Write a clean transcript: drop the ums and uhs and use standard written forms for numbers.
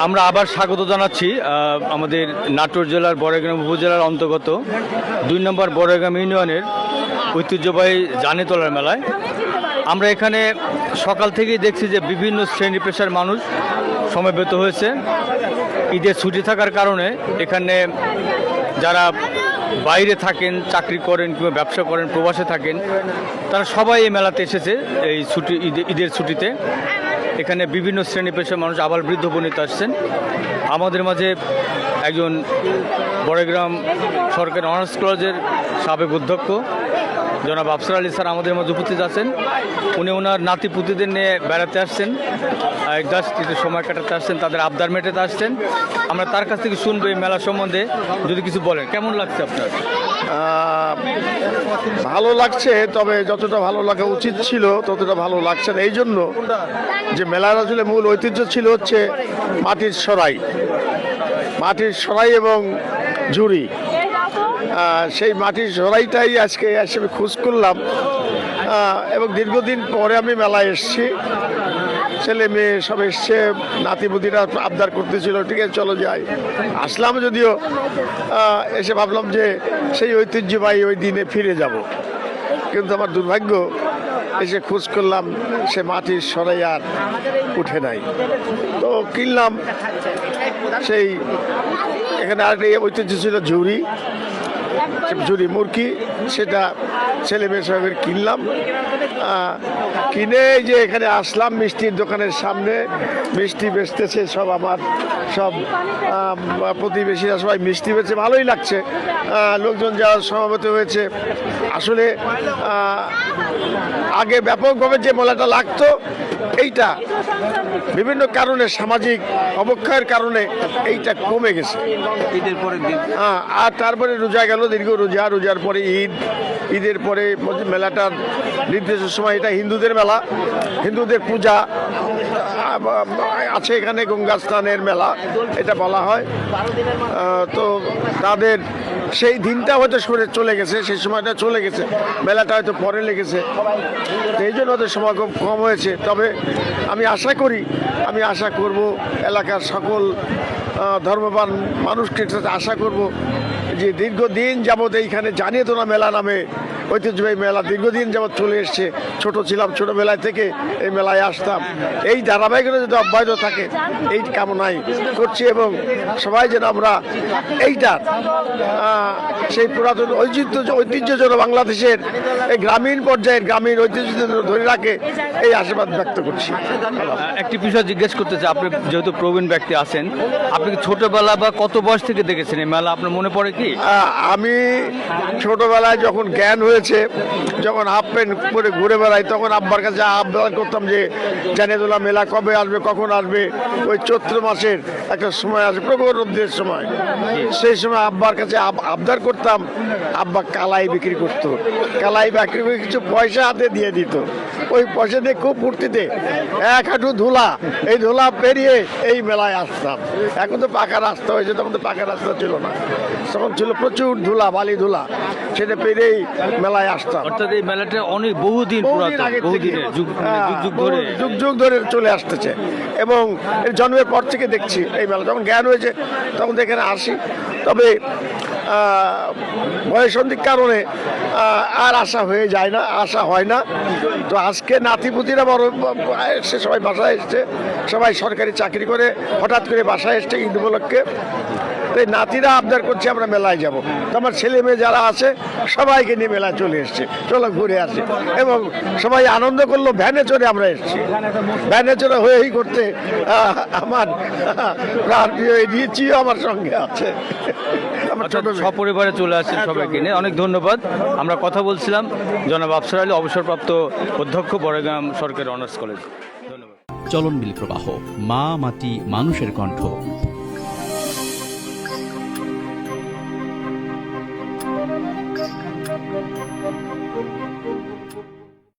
আমরা আবার স্বাগত জানাচ্ছি আমাদের নাটোর জেলার বড়াইগ্রাম উপজেলার অন্তর্গত 2 নম্বর বড়াইগ্রাম ইউনিয়নের ঐতিহ্যবাহী জানিতলার মেলায়। আমরা এখানে সকাল থেকেই দেখছি যে বিভিন্ন শ্রেণী পেশার মানুষ সমবেত হয়েছে। ঈদের ছুটি থাকার কারণে এখানে যারা বাইরে থাকেন, চাকরি করেন কিংবা ব্যবসা করেন, প্রবাসে থাকেন, তারা সবাই এই মেলাতে এসেছে এই ছুটি ঈদের ছুটিতে। এখানে বিভিন্ন শ্রেণী পেশার মানুষ আবার বৃদ্ধ বনিতা আসছেন। আমাদের মাঝে একজন বড়াইগ্রাম সরকারি অনার্স কলেজের সাবেক অধ্যক্ষ জনাব আফসার আলী স্যার আমাদের মধ্যে উপস্থিত আছেন। উনি ওনার নাতি পুতিদের নিয়ে বেড়াতে আসছেন, জাস্ট সময় কাটাতে আসছেন, তাদের আবদার মেটাতে আসছেন। আমরা তার কাছ থেকে শুনবো এই মেলা সম্বন্ধে, যদি কিছু বলেন। কেমন লাগছে আপনার? ভালো লাগছে, তবে যতটা ভালো লাগা উচিত ছিল ততটা ভালো লাগছে না। এই জন্য যে মেলার আসলে মূল ঐতিহ্য ছিল হচ্ছে মাটির সরাই এবং ঝুড়ি। সেই মাটির সরাইটাই আজকে এসে আমি খোঁজ করলাম এবং দীর্ঘদিন পরে আমি মেলায় এসেছি। ছেলে মেয়ে সব এসছে, নাতিপুতিরা আবদার করতেছিল, ঠিক আছে চলো যাই। আসলাম যদিও, এসে ভাবলাম যে সেই ঐতিহ্যবাহী ওই দিনে ফিরে যাব, কিন্তু আমার দুর্ভাগ্য এসে খোঁজ করলাম সে মাটির সরাই আর উঠে নাই। তো কিনলাম সেই, এখানে আরেকটা ঐতিহ্য ছিল ঝুড়ি মুরগি, সেটা ছেলে মেয়ে সাহেবের কিনলাম। কিনে যে এখানে আসলাম মিষ্টির দোকানের সামনে, মিষ্টি বেচতেছে সব, আমার সব প্রতিবেশীরা সবাই মিষ্টি বেচে, ভালোই লাগছে। লোকজন যারা সমাবেত হয়েছে, আসলে আগে ব্যাপকভাবে যে মেলাটা লাগতো, এইটা বিভিন্ন কারণে, সামাজিক অবক্ষয়ের কারণে এইটা কমে গেছে। ঈদের পরের দিন আর তারপরে রোজা গেল, দীর্ঘ রোজার পরে ঈদের পরে মেলাটার নির্দিষ্ট সময়, এটা হিন্দুদের মেলা, হিন্দুদের পূজা আছে এখানে, গঙ্গা স্নানের মেলা এটা বলা হয়। তো তাদের সেই দিনটা হয়তো সরে চলে গেছে, সেই সময়টা চলে গেছে, মেলাটা হয়তো পরে লেগেছে, এই জন্য ওদের সময় খুব কম হয়েছে। তবে আমি আশা করব এলাকার সকল ধর্মবান মানুষকে আশা করব যে দীর্ঘদিন যাবৎ এইখানে জানিতলা মেলা নামে ঐতিহ্যবাহী মেলা দীর্ঘদিন যাবৎ চলে এসছে। ছোট ছিলাম, ছোটোবেলায় থেকে এই মেলায় আসতাম, এই ধারাবাহিকতা যদি অব্যাহত থাকে এই কামনাই করছি। এবং সবাই যেন আমরা এইটার সেই পুরাতন ঐতিহ্য যেন বাংলাদেশের এই গ্রামীণ পর্যায়ের গ্রামীণ ঐতিহ্য ধরে রাখে, এই আশীর্বাদ ব্যক্ত করছি। একটি বিষয় জিজ্ঞেস করতে চাই, আপনি যেহেতু প্রবীণ ব্যক্তি আছেন, আপনি কি ছোটবেলা বা কত বয়স থেকে দেখেছেন এই মেলা? আপনার মনে পড়ে কি? আমি ছোটবেলায় যখন জ্ঞান হয়েছে, যখন হাফ প্যান্ট পরে ঘুরে বেড়াই, তখন আব্বার কাছে আবদার করতাম যে জানিতলা মেলা কবে আসবে, কখন আসবে। ওই চৈত্র মাসের একটা সময় আসবে, প্রখর রোদের সময়, সেই সময় আব্বার কাছে আবদার করতাম। আব্বা কালাই বিক্রি করতো, কালাই বিক্রি করে কিছু পয়সা হাতে দিয়ে দিত। ওই পয়সা দিয়ে খুব ফুর্তিতে এক হাঁটু ধুলা, এই ধুলা পেরিয়ে এই মেলায় আসতাম। এখন তো পাকা রাস্তা হয়েছে, তখন তো পাকা রাস্তা ছিল না, তখন ছিল প্রচুর ধুলা, বালি ধুলা, সেটা পেরিয়েই মেলায় আসতাম। অর্থাৎ এই মেলাটা অনেক বহুদিন যুগ ধরে চলে আসতেছে এবং এর জন্মের পর থেকে দেখছি এই মেলা। যখন জ্ঞান হয়েছে তখন তো এখানে আসি, তবে বয়সন্ধির কারণে আর আসা হয় না। তো আজকে নাতিপুতিরা বড় এসছে, সবাই বাসায় এসছে, সবাই সরকারি চাকরি করে হঠাৎ করে বাসায় এসছে ঈদ উপলক্ষে। তো এই নাতিরা আবদার করছে আমরা মেলায় যাব। তো আমার ছেলে মেয়ে যারা আছে সবাইকে নিয়ে মেলায় চলে এসছে, চলো ঘুরে আসে। এবং সবাই আনন্দ করলো, ভ্যানে চড়ে আমরা এসছি। ভ্যানে চড়ে হয়েই করতে আমার প্রাণ প্রিয় এডিয়েছিও আমার সঙ্গে আছে। সপরিবারে চলে আসছেন সবাইকে নিয়ে, অনেক ধন্যবাদ। আমরা কথা বলছিলাম জনাব আফসার আলী, অবসরপ্রাপ্ত অধ্যক্ষ, বড়াইগ্রাম সরকারি অনার্স কলেজ। ধন্যবাদ। চলনবিল প্রবাহ, মা মাটি মানুষের কণ্ঠ।